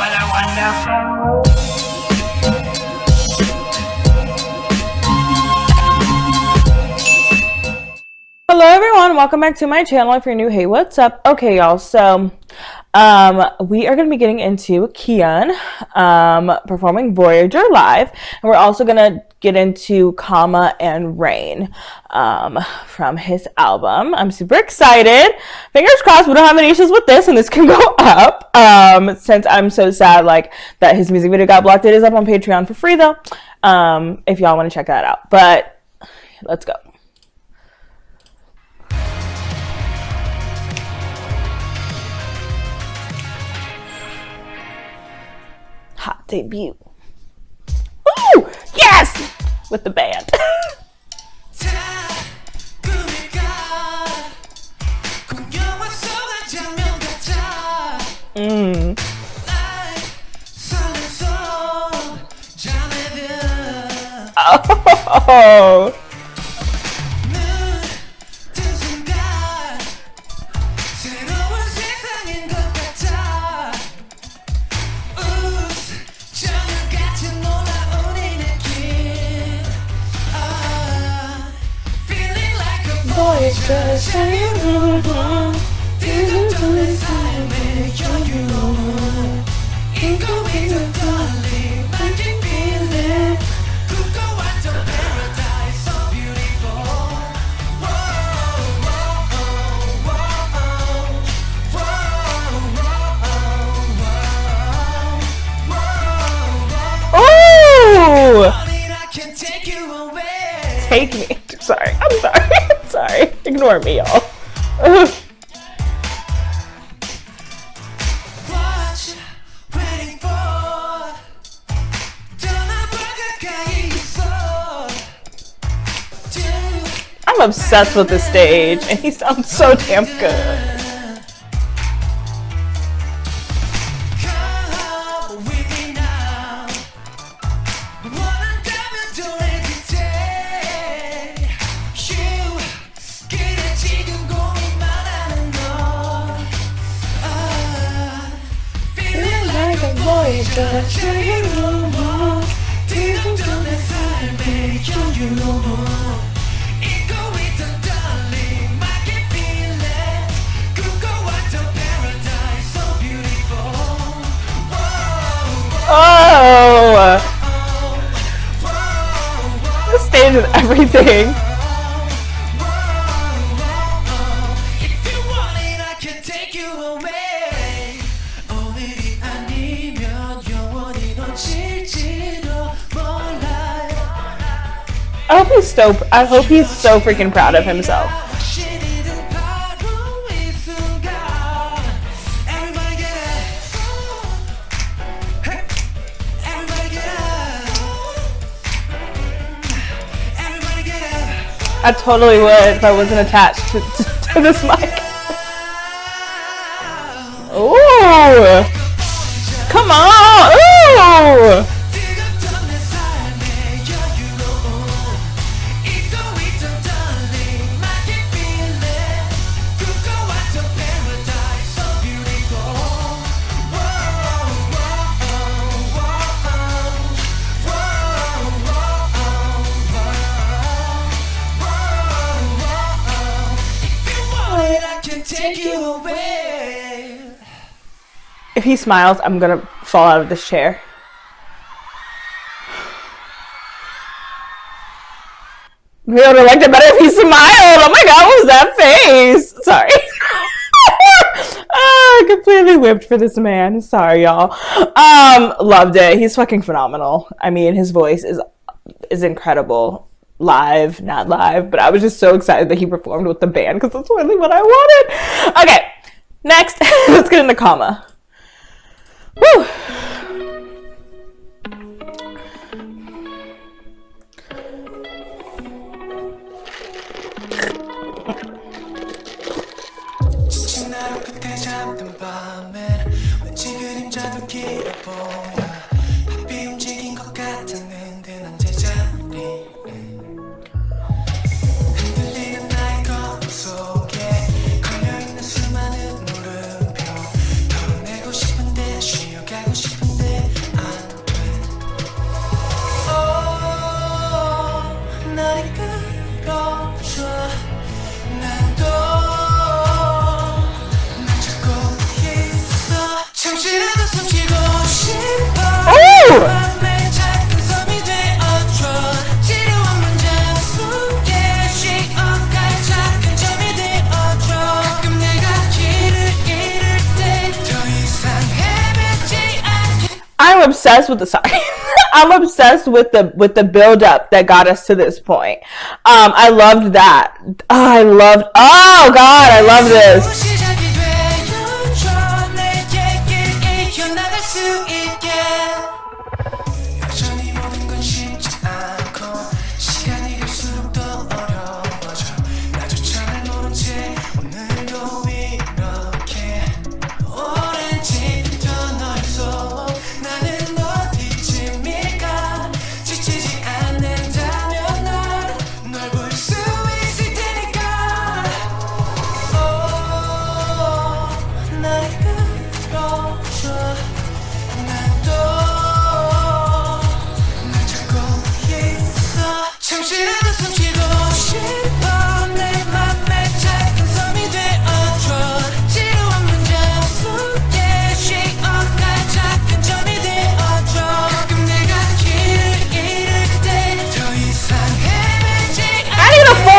What a wonderful. Hello everyone, welcome back to my channel. If you're new, hey, what's up? Okay, y'all, so we are going to be getting into Kihyun performing Voyager live, and we're also going to get into Comma and Rain from his album. I'm super excited. Fingers crossed we don't have any issues with this and this can go up, since I'm so sad like that his music video got blocked. It is up on Patreon for free though, if y'all want to check that out. But let's go. Hot debut. Ooh, yes! With the band. Oh. Take me. Sorry. I'm sorry. I'm sorry. Ignore me, y'all. I'm obsessed with this stage, and he sounds so damn good. Oh! This stage is everything. I hope he's so freaking proud of himself. I totally would if I wasn't attached to this mic. Ooh! Come on! Ooh! If he smiles, I'm gonna fall out of this chair. We would have liked it better if he smiled. Oh my god, what was that face? Sorry. I completely whipped for this man. Sorry, y'all. Loved it. He's fucking phenomenal. I mean, his voice is incredible. Live, not live, but I was just so excited that he performed with the band because that's really what I wanted. Okay, next, let's get into Comma. Woo! 가고 싶어 I'm obsessed with the sorry. I'm obsessed with the build up that got us to this point. I loved that. Oh God, I love this.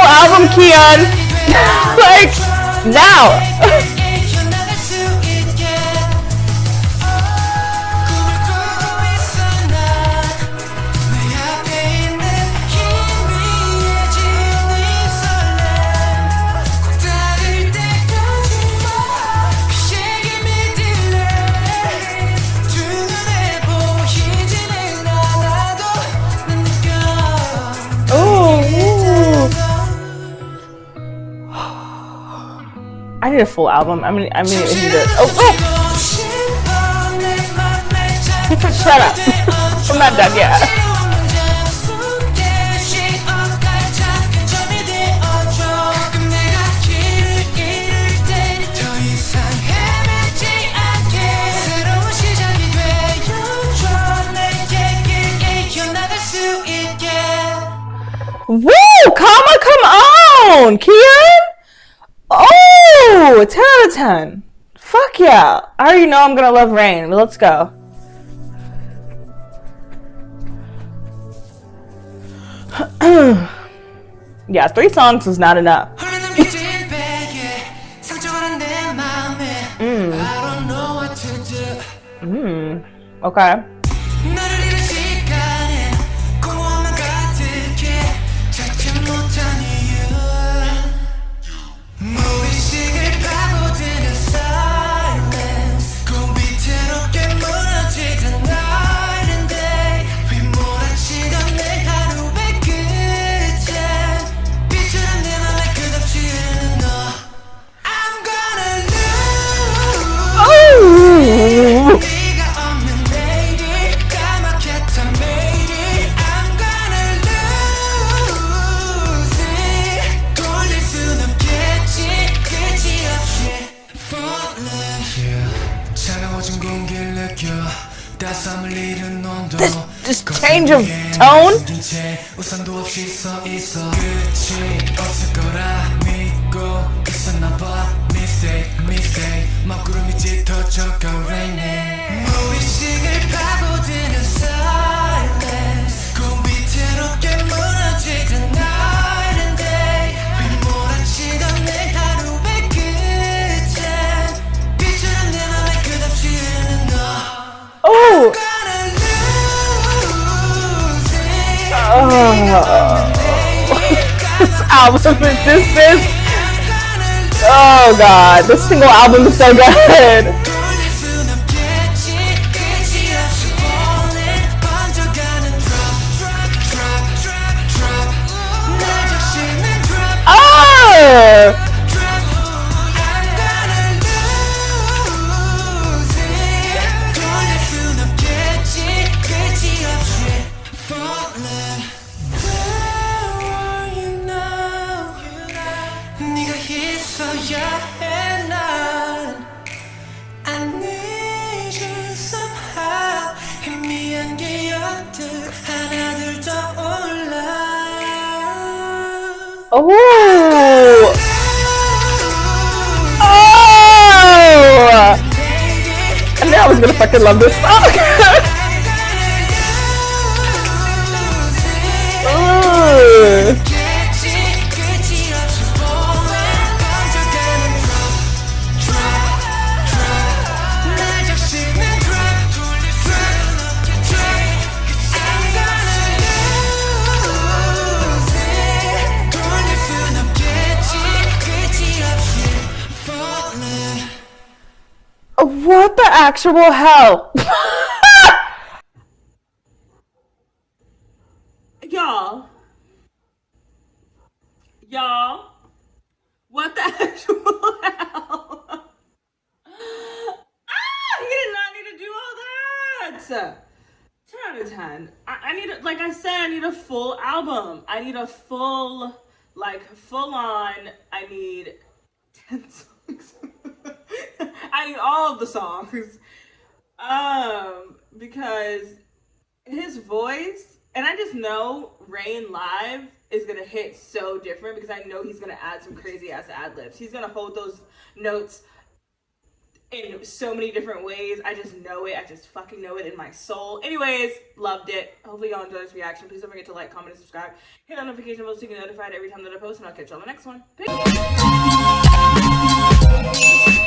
Album, Kihyun. Like, now. I need a full album. I mean, I need it. Oh. Shut up. I'm not done yet. Woo! Come on, Kihyun. Oh, 10 out of 10. Fuck yeah. I already know I'm gonna love Rain, but let's go. Yeah, 3 songs is not enough. Okay. This change of tone. This album, oh God, this single album is so good. Oh! Oh! Oh! I knew I was gonna fucking love this song. Oh! actual hell? Y'all, what the actual hell? He did not need to do all that. 10 out of 10. I need, like I said, I need a full album. I need a full, like, full on, I need 10 songs. I need all of the songs. Because his voice, and I just know Rain live is gonna hit so different because I know he's gonna add some crazy ass ad libs. He's gonna hold those notes in so many different ways. I just know it. I just fucking know it in my soul. Anyways, loved it. Hopefully y'all enjoyed this reaction. Please don't forget to like, comment, and subscribe. Hit the notification bell so you get notified every time that I post, and I'll catch y'all on the next one. Peace.